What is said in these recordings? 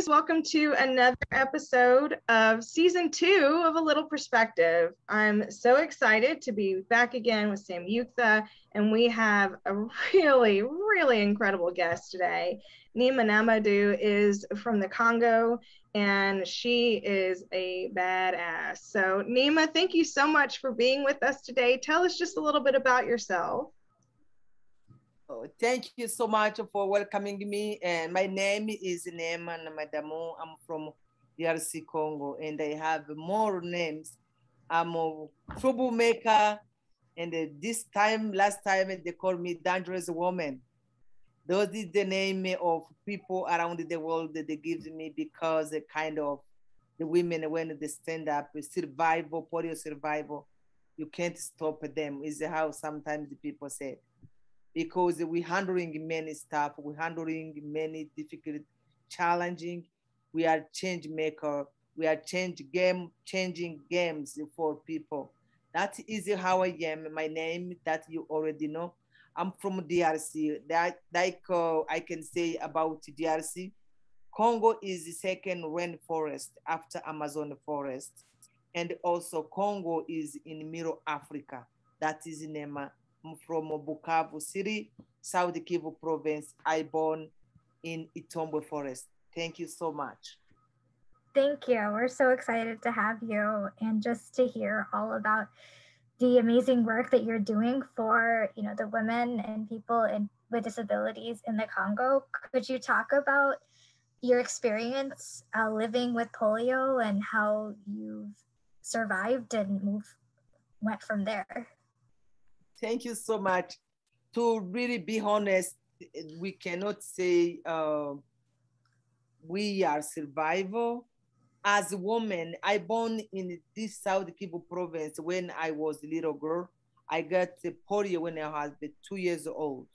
welcome to another episode of season 2 of A Little Perspective. I'm so excited to be back again with Samyuktha, and we have a really incredible guest today. Nima Namadou is from the Congo, and she is a badass. So Nima, thank you so much for being with us today. Tell us just a little bit about yourself. Oh, thank you so much for welcoming me. And my name is Neema Namadou. I'm from DRC Congo, and I have more names. I'm a troublemaker, and last time, they called me dangerous woman. Those is the name of people around the world that they give me because the kind of the women when they stand up, survival, polio survival, you can't stop them. Is how sometimes the people say because we're handling many stuff, we're handling many difficult, challenging. We are change maker. We are changing games for people. That is how I am. My name that you already know. I'm from DRC. That like I can say about DRC. Congo is the second rainforest after Amazon forest, and also Congo is in Middle Africa. That is Nema from Bukavu City, South Kivu province. I born in Itombwe Forest. Thank you so much. Thank you. We're so excited to have you and just to hear all about the amazing work that you're doing for, the women and people with disabilities in the Congo. Could you talk about your experience living with polio and how you've survived and went from there? Thank you so much. To really be honest, we cannot say we are survival. As a woman, I born in this South Kivu province when I was a little girl. I got polio when I was 2 years old.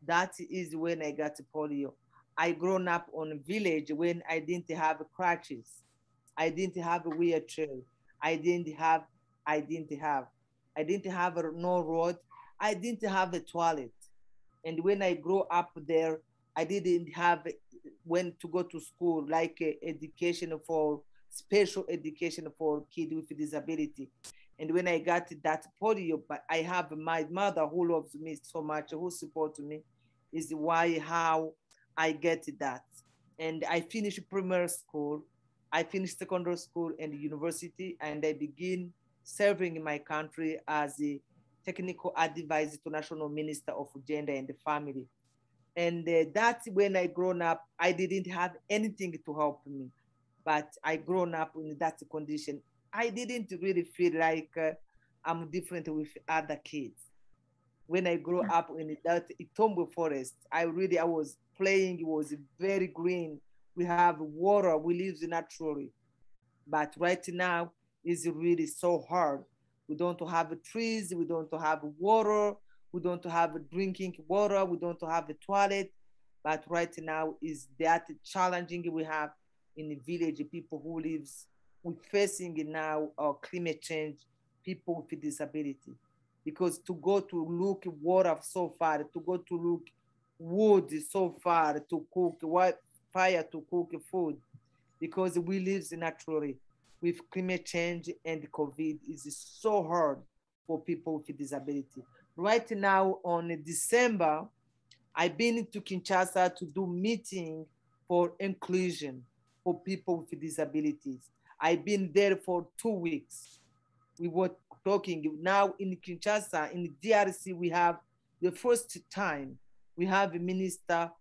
That is when I got polio. I grown up on a village when I didn't have crutches. I didn't have a wheelchair. I didn't have, I didn't have. I didn't have no road. I didn't have a toilet. And when I grew up there, I didn't have when to go to school, like education for special education for kids with disability. And when I got that polio, but I have my mother who loves me so much, who supports me, is why how I get that. And I finished primary school, I finished secondary school and university, and I begin serving in my country as a technical advisor to National Minister of Gender and Family. And that's when I grown up. I didn't have anything to help me, but I grown up in that condition. I didn't really feel like I'm different with other kids. When I grew up in that Itombo forest, I was playing. It was very green. We have water. We live naturally, but right now is really so hard. We don't have trees. We don't have water. We don't have drinking water. We don't have a toilet. But right now is that challenging we have in the village. People who lives, we facing now climate change. People with disability, because to go to look water so far, to go to look wood so far to cook, what fire to cook food, because we live naturally. With climate change and COVID, is so hard for people with disability. Right now, on December, I've been to Kinshasa to do meeting for inclusion for people with disabilities. I've been there for 2 weeks. We were talking now in Kinshasa, in DRC, we have the first time we have a minister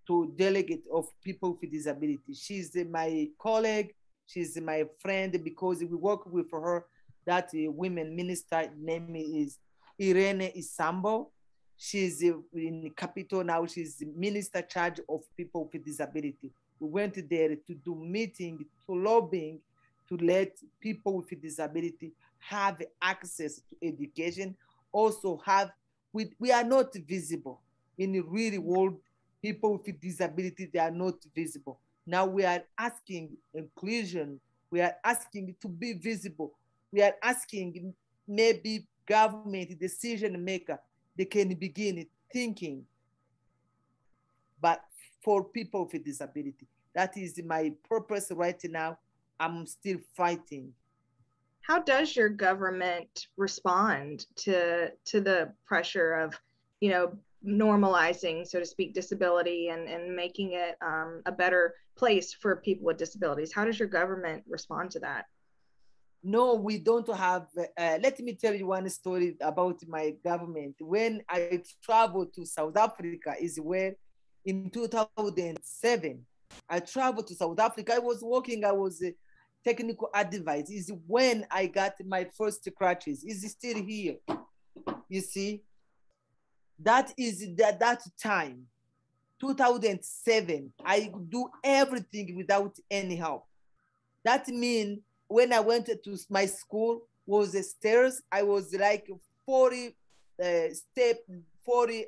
to delegate of people with disability. She's my colleague, she's my friend because we work with her. That women minister name is Irene Isambo. She's in the capital now. She's the minister charge of people with disability. We went there to do meeting, to lobbying, to let people with disability have access to education. Also have, we are not visible in the real world. People with disability, they are not visible. Now we are asking inclusion. We are asking to be visible. We are asking maybe government decision maker, they can begin thinking, but for people with disability. That is my purpose right now. I'm still fighting. How does your government respond to the pressure of, you know, normalizing, so to speak, disability and making it a better place for people with disabilities? How does your government respond to that? No, we don't have. Let me tell you one story about my government. When I traveled to South Africa, is where in 2007, I traveled to South Africa. I was working, I was technical advice. Is when I got my first crutches. Is still here. You see, that is that time, 2007. I do everything without any help. That means when I went to my school was the stairs. I was like 40 step, 40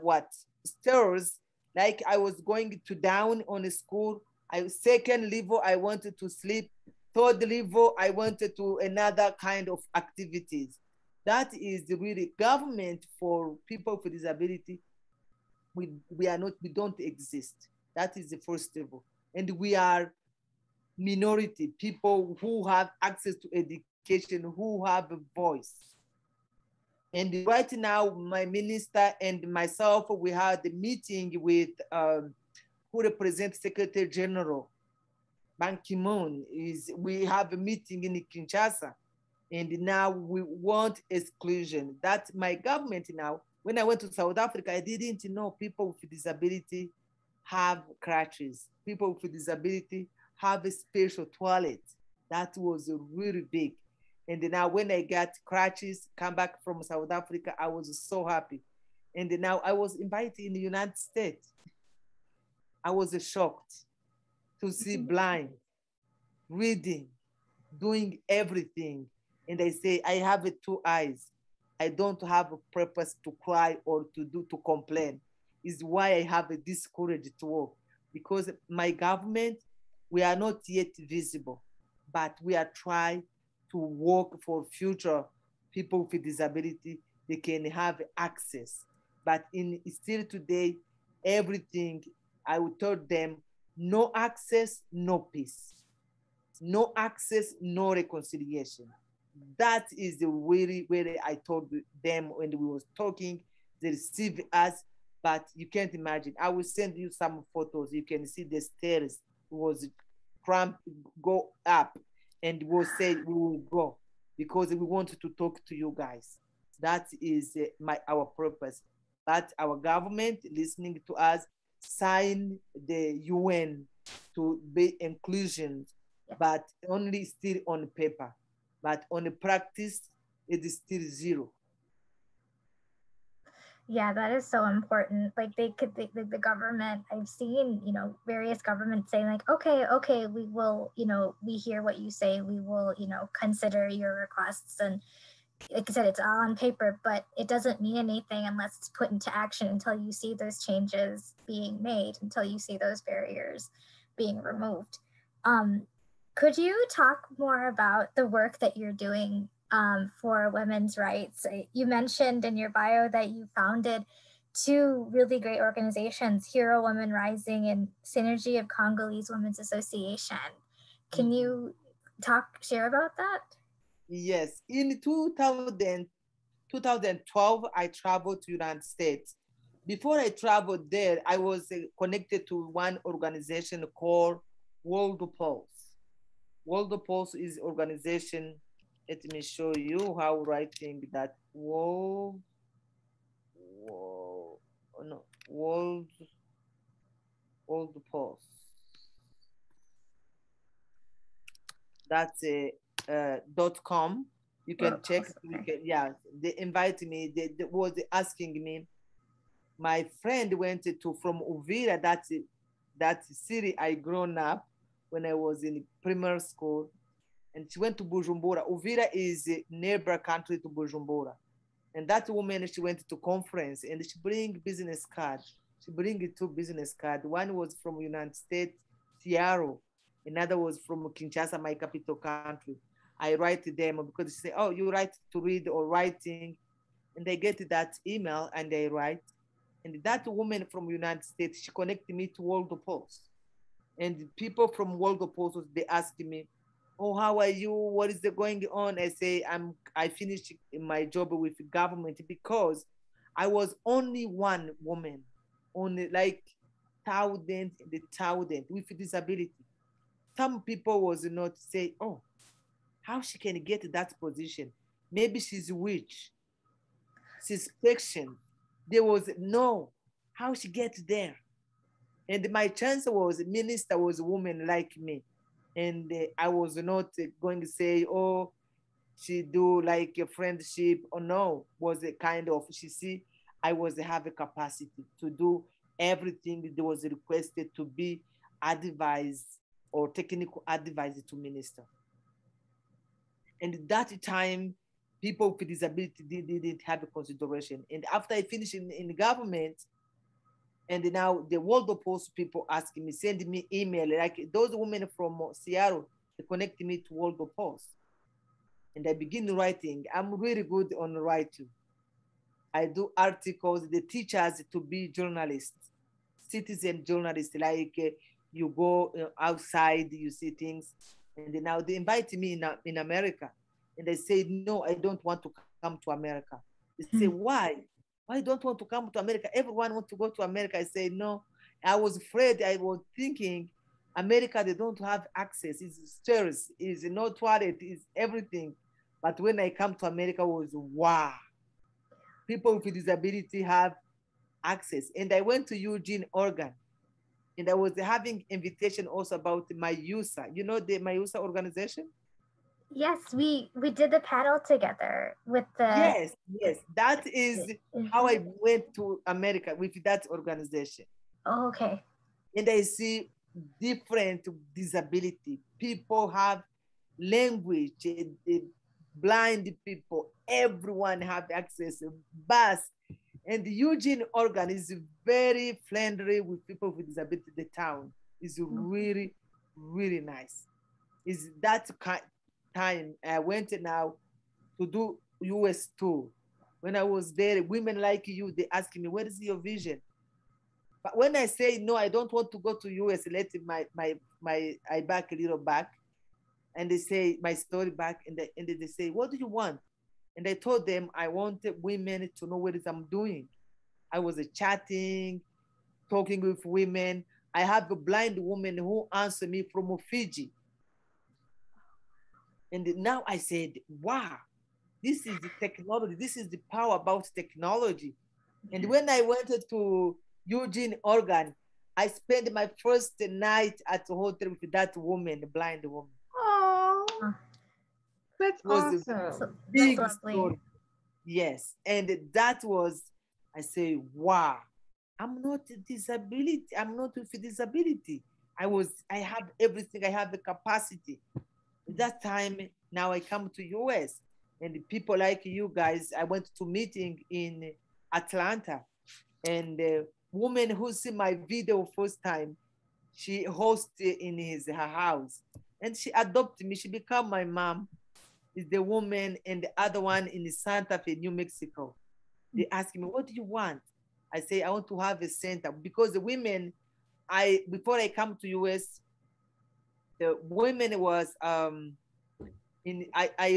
what stairs. Like I was going to down on the school. Second level, I wanted to sleep. Third level, I wanted to another kind of activities. That is the really government for people with disability. We are not, we don't exist. That is the first level. And we are minority, people who have access to education, who have a voice. And right now, my minister and myself, we had a meeting with who represents Secretary General Ban Ki-moon. We have a meeting in Kinshasa, and now we want exclusion. That's my government now. When I went to South Africa, I didn't know people with disability have crutches. People with disability have a special toilet. That was really big. And now when I got crutches, come back from South Africa, I was so happy. And now I was invited in the United States. I was shocked to see blind, reading, doing everything. And I say, I have 2 eyes. I don't have a purpose to cry or to complain. Is why I have this courage to work. Because my government, we are not yet visible, but we are trying to work for future people with disability. They can have access. But still today, everything, I would tell them, no access, no peace. No access, no reconciliation. That is the way I told them when we was talking. They received us, but you can't imagine. I will send you some photos. You can see the stairs was cramped, go up, and we'll say we will go because we wanted to talk to you guys. That is our purpose. But our government listening to us sign the UN to be inclusion, but only still on paper. But on the practice, it is still zero. Yeah, that is so important. Like the government, I've seen, you know, various governments saying like, okay, we will, you know, we hear what you say. We will, you know, consider your requests. And like I said, it's all on paper, but it doesn't mean anything unless it's put into action until you see those changes being made, until you see those barriers being removed. Could you talk more about the work that you're doing for women's rights? You mentioned in your bio that you founded 2 really great organizations, Hero Women Rising and Synergy of Congolese Women's Association. Can you share about that? Yes, in 2012, I traveled to United States. Before I traveled there, I was connected to one organization called World Pulse. World Pulse is organization. Let me show you how writing that World Pulse. That's a .com. You can check. You can, yeah, they invited me. They was asking me. My friend went to from Uvira. That city I grown up when I was in primary school, and she went to Bujumbura. Uvira is a neighbor country to Bujumbura, and that woman, she went to conference and she bring business card. She bring 2 business card. One was from United States, Seattle. Another was from Kinshasa, my capital country. I write to them because they say, oh, you write to read or writing. And they get that email and they write. And that woman from United States, she connected me to World Post. And people from World Post, they asked me, oh, how are you? What is going on? I say, I finished my job with the government because I was only one woman, only like thousand with disability. Some people was not say, oh, how she can get that position? Maybe she's rich, she's fiction. There was no, how she get there? And my chance was minister was a woman like me. And I was not going to say, oh, she do like a friendship or no, was a kind of, she see, I was have a capacity to do everything that was requested to be advised or technical advice to minister. And that time, people with disability didn't have a consideration. And after I finished in the government, and now the World Post people asking me, sending me email, like those women from Seattle, they connect me to World Post. And I begin writing. I'm really good on writing. I do articles. They teach us to be journalists, citizen journalists. Like you go outside, you see things, and now they invite me in America, and I say no, I don't want to come to America. They say why? Why don't want to come to America? Everyone wants to go to America. I say no. I was afraid. I was thinking, America they don't have access. It's stairs. It's no toilet. It's everything. But when I come to America, it was wow. People with disability have access. And I went to Eugene, Oregon, and I was having invitation also about MyUSA. You know the MyUSA organization? Yes, we did the panel together with the. Yes. That is how I went to America with that organization. Oh, okay. And I see different disability. People have language, blind people, everyone have access, bus. And Eugene, Oregon is very friendly with people with disability. The town is really, really nice. Is that time I went now to do US tour. When I was there, women like you, they ask me, what is your vision? But when I say, no, I don't want to go to US, let I back a little back. And they say my story back, and they say, what do you want? And I told them I wanted women to know what it is I'm doing. I was chatting, talking with women. I have a blind woman who answered me from Fiji. And now I said, wow, this is the technology. This is the power about technology. And when I went to Eugene, Oregon, I spent my first night at the hotel with that woman, the blind woman. Oh, that's awesome. Big story. Yes. And that was, I say, wow, I'm not a disability. I'm not with a disability. I have everything. I have the capacity. At that time, now I come to US, and people like you guys, I went to meeting in Atlanta, and the woman who see my video first time, she hosted in her house, and she adopted me. She became my mom. Is the woman, and the other one in Santa Fe, New Mexico. They ask me, what do you want? I say, I want to have a center, because the women, before I come to US, the women was I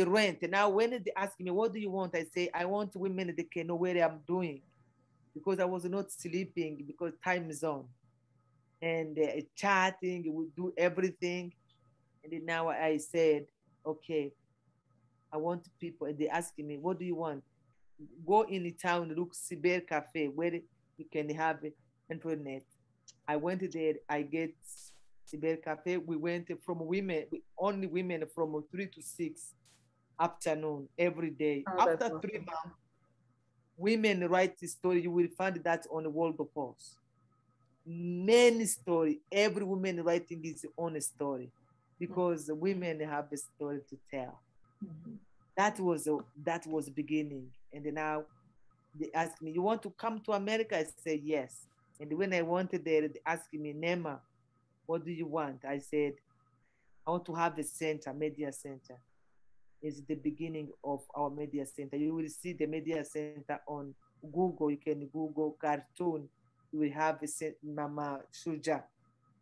rent. And now when they ask me, what do you want? I say, I want women that can know what I'm doing, because I was not sleeping because time zone. And chatting, we do everything. And then now I said, okay, I want people, and they asking me, what do you want? Go in the town, look Cyber Cafe, where you can have internet. I went there, I get Cyber Cafe. We went from women, only women from 3 to 6 afternoon every day. After awesome. 3 months, women write the story. You will find that on the World Post. Many story. Every woman writing his own story, because women have a story to tell. Mm-hmm. That was the beginning. And now they ask me, you want to come to America? I said yes. And when I wanted there, they asked me, Nema, what do you want? I said, I want to have a center, media center. is the beginning of our media center. You will see the media center on Google. You can Google cartoon. You will have Mama Shuja.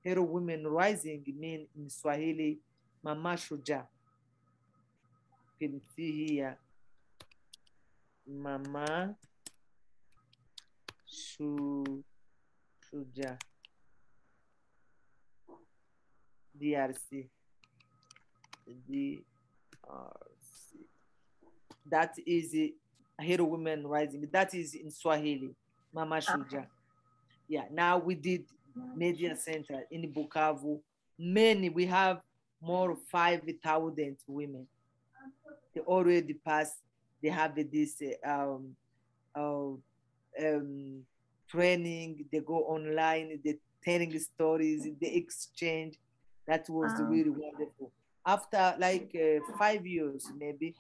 Hero Women Rising mean in Swahili, Mama Shuja. You can see here, Mama Shuja. DRC. DRC. That is Hero Women Rising. That is in Swahili, Mama Shuja. Okay. Yeah, now we did media center in Bukavu. We have more 5,000 women. They already passed, they have this training, they go online, they telling stories, they exchange. That was really wonderful. After like 5 years maybe,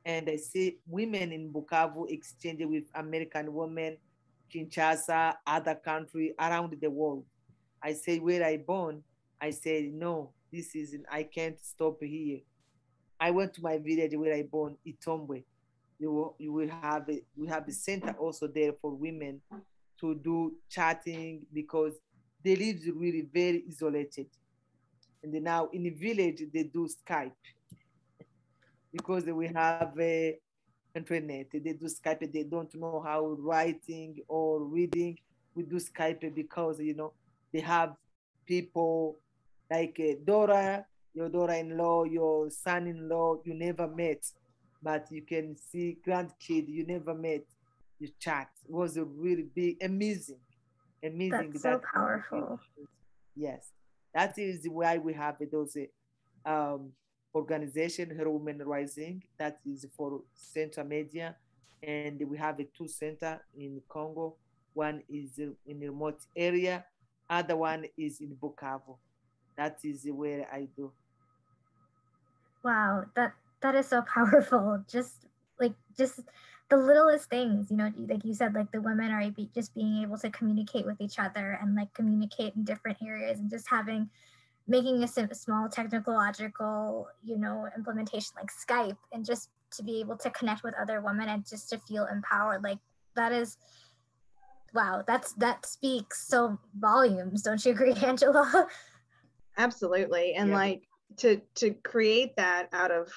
and I see women in Bukavu exchange with American women, Kinshasa, other country around the world. I say, where I born, I say, no, this isn't, I can't stop here. I went to my village where I born, Itombwe. We have a center also there for women to do chatting because they live really very isolated. And now in the village, they do Skype because we have internet. They do Skype. They don't know how writing or reading. We do Skype because, they have people like Dora, your daughter-in-law, your son-in-law, you never met, but you can see grandkid you never met. You chat. It was a really big, amazing. That's so powerful. Yes, that is why we have those organization, Hero Women Rising, that is for Central Media, and we have 2 center in Congo. One is in a remote area, other one is in Bukavu. That is where I do. Wow, that is so powerful. Just the littlest things, like you said, like the women are just being able to communicate with each other and like communicate in different areas, and just making a small technological, implementation like Skype, and just to be able to connect with other women and just to feel empowered. Like that is, wow, that speaks so volumes. Don't you agree, Angela? Absolutely. And like to create that out of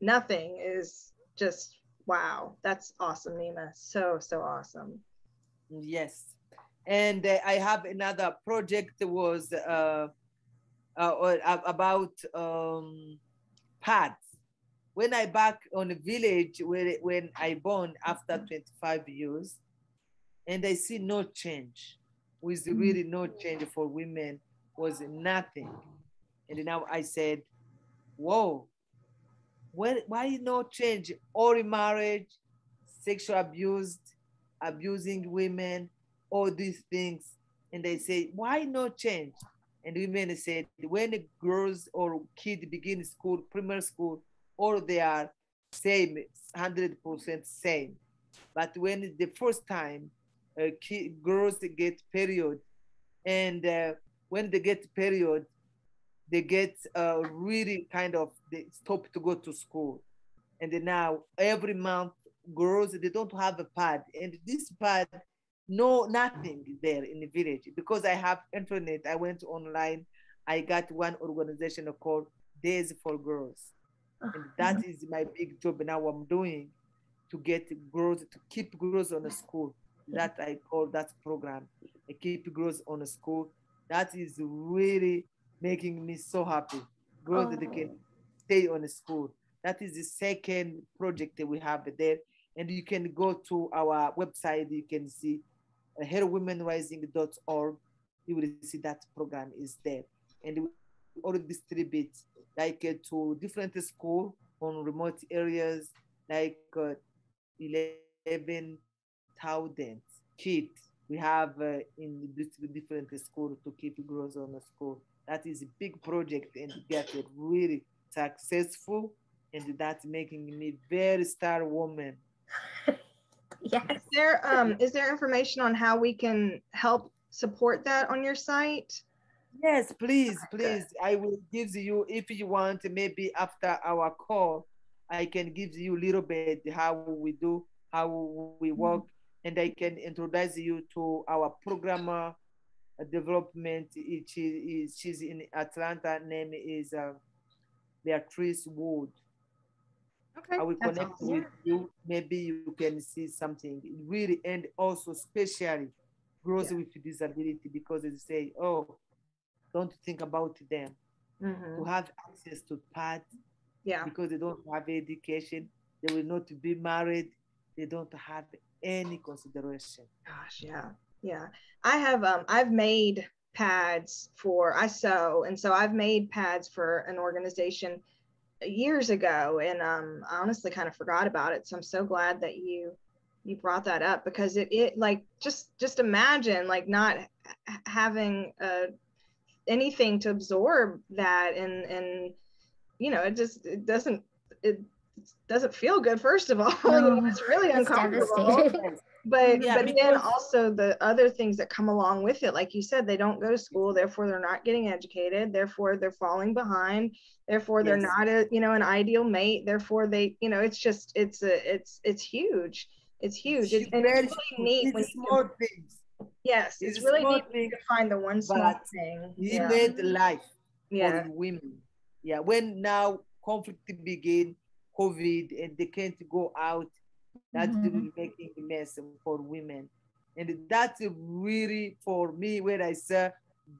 nothing is just, wow, that's awesome, Nima. So awesome. Yes. And I have another project that was about pads. When I back on the village when I born after 25 years, and I see no change, with really no change for women, was nothing. And now I said, whoa, why no change? Early marriage, sexual abuse, abusing women, all these things. And they say, why no change? And women said, when girls or kids begin school, primary school, all they are same, 100% same. But when the first time girls get period, and when they get period, they get really kind of, they stop to go to school. And then now every month, girls, they don't have a pad. And this pad, nothing there in the village. Because I have internet, I went online, I got one organization called Days for Girls. And that is my big job now I'm doing, to get girls, to keep girls on the school. That I call that program, I keep girls on the school. That is really making me so happy. Girls that they can stay on the school. That is the second project that we have there. And you can go to our website, you can see herowomenrising.org. You will see that program is there. And we already distribute like to different schools on remote areas, like 11,000 kids we have in different schools to keep girls on the school. That is a big project and get it really successful, and that's making me very star woman. Yes. Is there information on how we can help support that on your site? Yes, please. I will give you, if you want, maybe after our call, I can give you a little bit how we do, how we work, and I can introduce you to our programmer development. She's in Atlanta. Name is Beatrice Wood. Okay. I will That's connect awesome. with you. Maybe you can see something really, and also especially girls with disability, because they say, oh, don't think about them. To have access to pads, Yeah. because they don't have education, they will not be married, they don't have any consideration. Gosh, yeah. Yeah. I've made pads for, I sew, and so I've made pads for an organization years ago, and I honestly kind of forgot about it. So I'm so glad that you brought that up, because it like just imagine like not having anything to absorb that, and it doesn't feel good, first of all. No, It's really it's uncomfortable. devastating. But Yeah, then also the other things that come along with it, like you said, they don't go to school, therefore they're not getting educated, therefore they're falling behind, therefore they're yes, not an ideal mate, therefore they, it's just it's huge. It's huge. it's And it's very really huge. neat when It's you can, small things. yes, It's it's a really small neat when you thing, can find the one small but thing. he Yeah. made life for Yeah. women. Yeah, when now conflict begin, COVID, and they can't go out, that's really making a mess for women. And that's really, for me, when I saw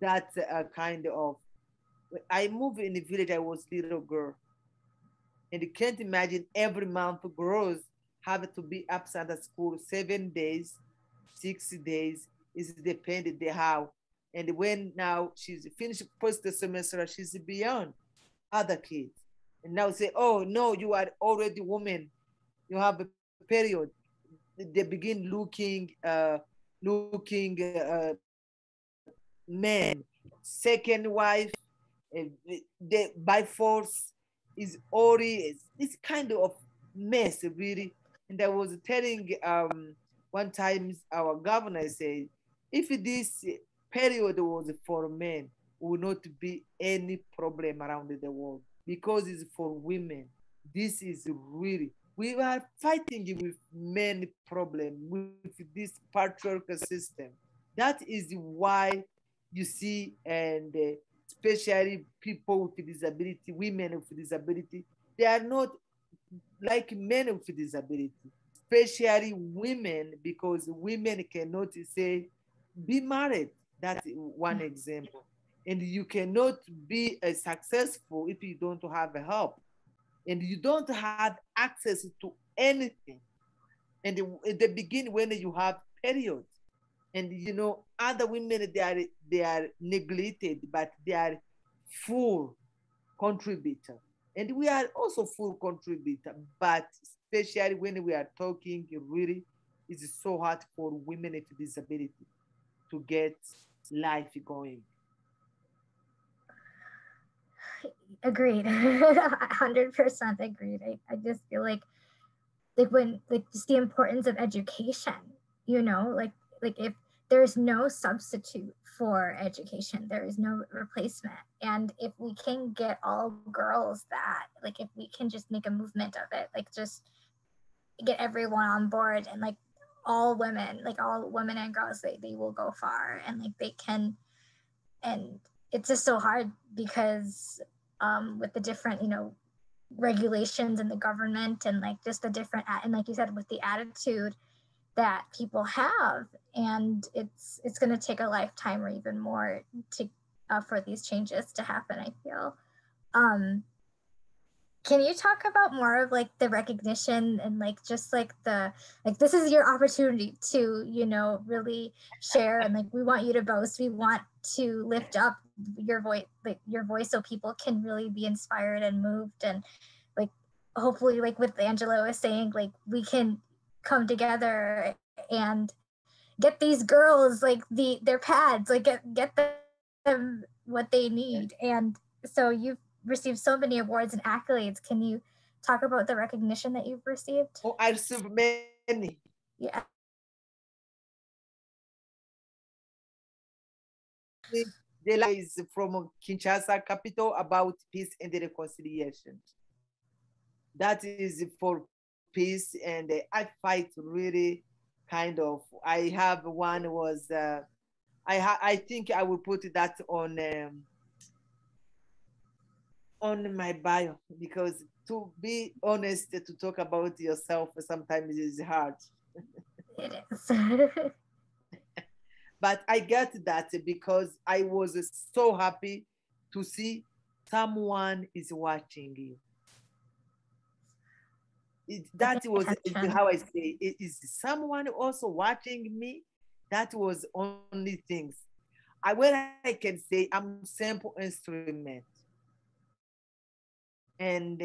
that kind of, I moved in the village, I was little girl. And you can't imagine every month girls have to be absent at school 7 days, 6 days, is dependent the how. And when now she's finished first semester, she's beyond other kids. And now say, oh no, you are already woman, you have a period. They begin looking men, second wife, they by force is already, it's kind of mess really. And I was telling one time our governor said, if this period was for men, would not be any problem around the world, because it's for women. This is really, we are fighting with many problems with this patriarchal system. That is why you see, and especially people with disability, women with disability, they are not like men with disability, especially women, because women cannot say, be married. That's one example. And you cannot be successful if you don't have help, and you don't have access to anything. And at the beginning, when you have periods, and other women, they are neglected, but they are full contributor, and we are also full contributor. But especially when we are talking, really, it's so hard for women with disability to get life going. Agreed. 100% agreed. I just feel like when like just the importance of education, like if there's no substitute for education, there is no replacement. And if we can get all girls that, like if we can just make a movement of it, like just get everyone on board, and like all women and girls, they will go far, and like they can. And it's just so hard because with the different regulations in the government, and like just the different, and like you said, with the attitude that people have, and it's going to take a lifetime or even more to for these changes to happen, I feel. Can you talk about more of like the recognition, and like just like the, like this is your opportunity to really share, and like we want you to boast, we want to lift up your voice so people can really be inspired and moved, and like hopefully, like what Angela was saying, like we can come together and get these girls like their pads, like get them what they need. And so you've received so many awards and accolades. Can you talk about the recognition that you've received? Oh, I received many. Yeah. The is from Kinshasa capital about peace and reconciliation. that is for peace. And I fight really kind of. I have one was I think I will put that on my bio, because to be honest, to talk about yourself sometimes is hard. It is. But I get that because I was so happy to see someone is watching you. That was Attention. how I say it. Is someone also watching me? That was only things. When I can say I'm sample instrument, and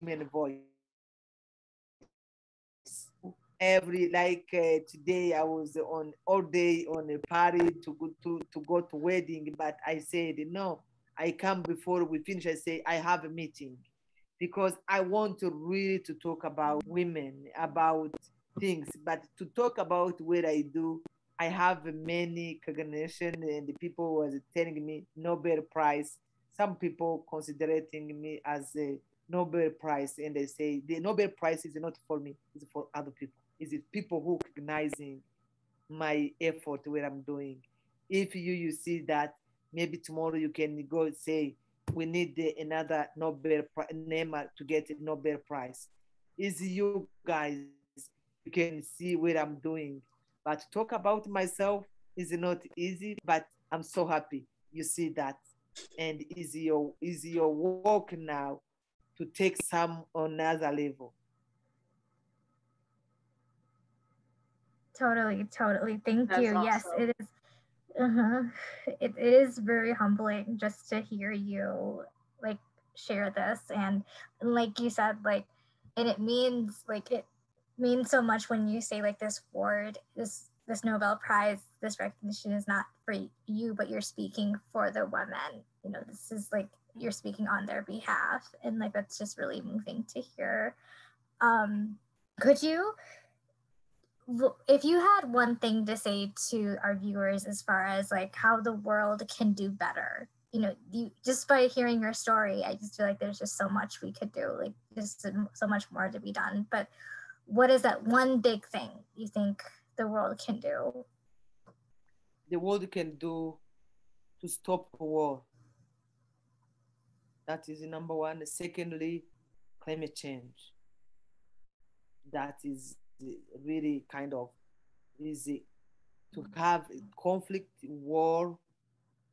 human voice. Every like today I was on all day on a party to go to wedding, but I said no. I come before we finish. I say I have a meeting because I want to really to talk about women, about things, but to talk about what I do. I have many cognition, and the people was telling me Nobel Prize. Some people considering me as a Nobel Prize, and they say the Nobel Prize is not for me; it's for other people. Is it people who recognizing my effort where I'm doing? If you see that, maybe tomorrow you can go say we need another Nobel name to get a Nobel Prize. Is you guys you can see what I'm doing, but to talk about myself is not easy. But I'm so happy you see that, and is your work now to take some on another level. Totally, totally. Thank That's you. Yes, awesome. it is. Uh-huh. It is very humbling just to hear you like share this, and like you said, like, and it means like it means so much when you say like this word, this Nobel Prize, this recognition is not for you, but you're speaking for the women. You know, this is like you're speaking on their behalf, and like that's just really moving to hear. Could you, if you had one thing to say to our viewers as far as like how the world can do better, you know, you just by hearing your story, I just feel like there's just so much we could do, like just so much more to be done. But what is that one big thing you think the world can do? The world can do to stop war. That is number one. Secondly, climate change. That is really kind of easy to have conflict, war.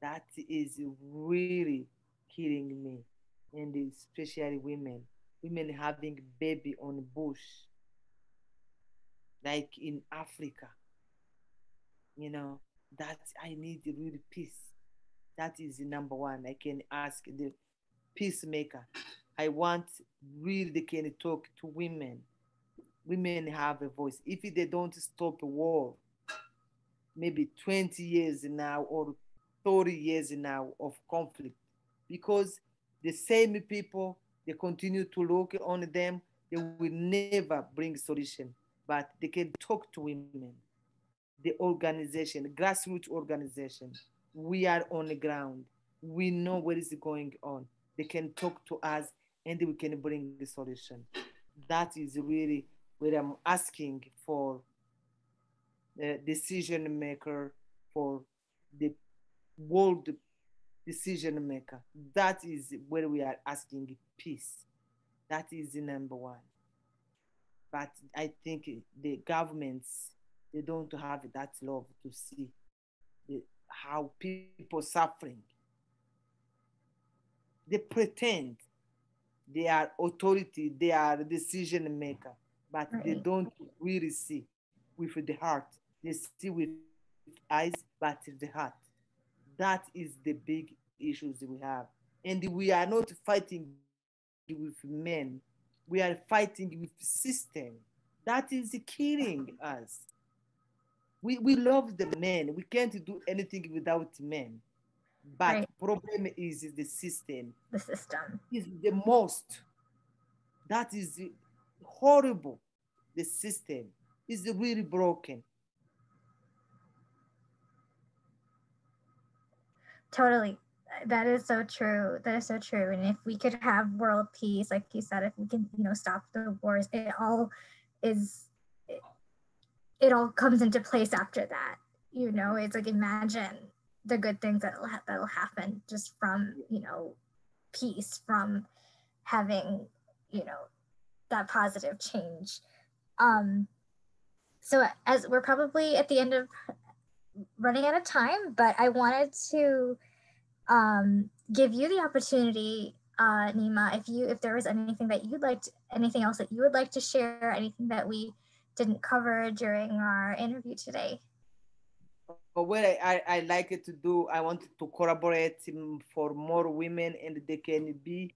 That is really killing me, and especially women. Women having baby on bush, like in Africa. You know, that I need really peace. That is the number one. I can ask the peacemaker. I want really they can talk to women. Women have a voice. If they don't stop a war, maybe 20 years now or 30 years now of conflict, because the same people, they continue to look on them, they will never bring solution. But they can talk to women, the organization, grassroots organization. We are on the ground. We know what is going on. They can talk to us and we can bring the solution. That is really what I'm asking for the decision maker, for the world decision maker. That is where we are asking peace. That is the number one. But I think the governments, they don't have that love to see how people suffering. They pretend they are authority, they are decision maker, but they Right. don't really see with the heart. They see with eyes, but the heart. That is the big issues we have. And we are not fighting with men. We are fighting with system. That is killing us. We love the men. We can't do anything without men. But Right. problem is the system The system. is the most. That is horrible. The system is really broken. Totally. That is so true. That is so true. And if we could have world peace, like you said, if we can, stop the wars, is, it all comes into place after that. It's like, imagine the good things that'll happen just from, peace, from having, that positive change. So as we're probably at the end of running out of time, but I wanted to give you the opportunity, Nima, if there was anything that anything else that you would like to share, anything that we didn't cover during our interview today. But what I like it to do, I want to collaborate for more women, and they can be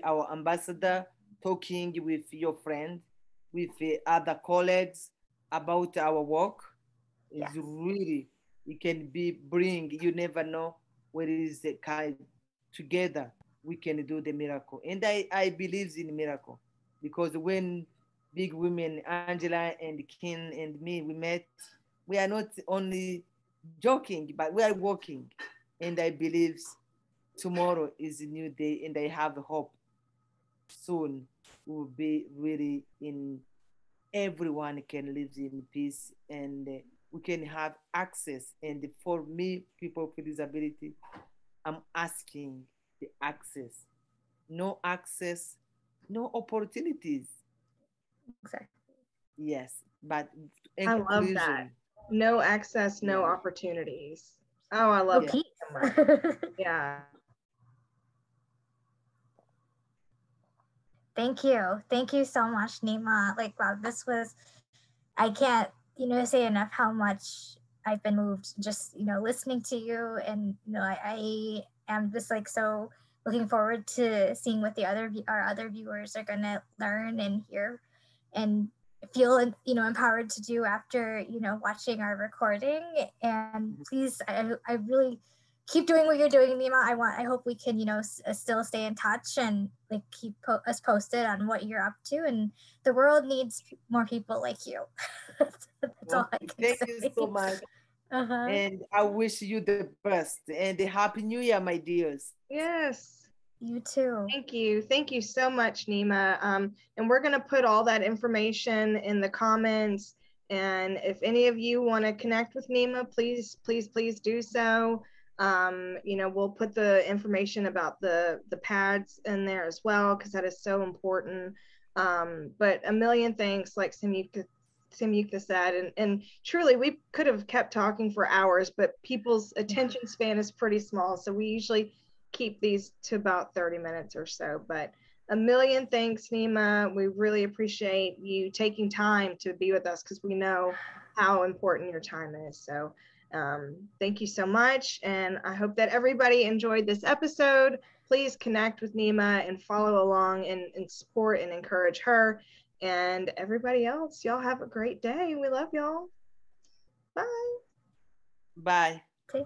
our ambassador, talking with your friend, with other colleagues about our work. Is really, it can bring, you never know what is the kind, together we can do the miracle. And I believe in miracle, because when big women, Angela and Kim and me, we met, we are not only joking, but we are working. And I believe tomorrow is a new day, and I have hope soon we will be really in, everyone can live in peace, and we can have access. And for me, people with disability, I'm asking the access. No access, no opportunities. Exactly. Yes, but I love that. No access, no opportunities. Oh, I love that so much. Yeah. Thank you. Thank you so much, Nima. Like, wow, this was, I can't, say enough how much I've been moved just, listening to you. And, I am just like so looking forward to seeing what our other viewers are going to learn and hear and feel, empowered to do after, watching our recording. And please, I really keep doing what you're doing, Nima. I hope we can, still stay in touch and like keep us posted on what you're up to. And the world needs more people like you. That's all I can say. Thank you so much. And I wish you the best and a happy new year, my dears. Yes. You too. Thank you. Thank you so much, Nima. And we're going to put all that information in the comments. And if any of you want to connect with Nima, please, please, please do so. We'll put the information about the pads in there as well, because that is so important. But a million thanks, like Samyuktha said, and truly we could have kept talking for hours, but people's attention span is pretty small, so we usually keep these to about 30 minutes or so. But a million thanks, Nima. We really appreciate you taking time to be with us, because we know how important your time is. So thank you so much, and I hope that everybody enjoyed this episode. Please connect with Nima and follow along and support and encourage her. And everybody else, y'all have a great day. We love y'all. Bye. Bye. Okay.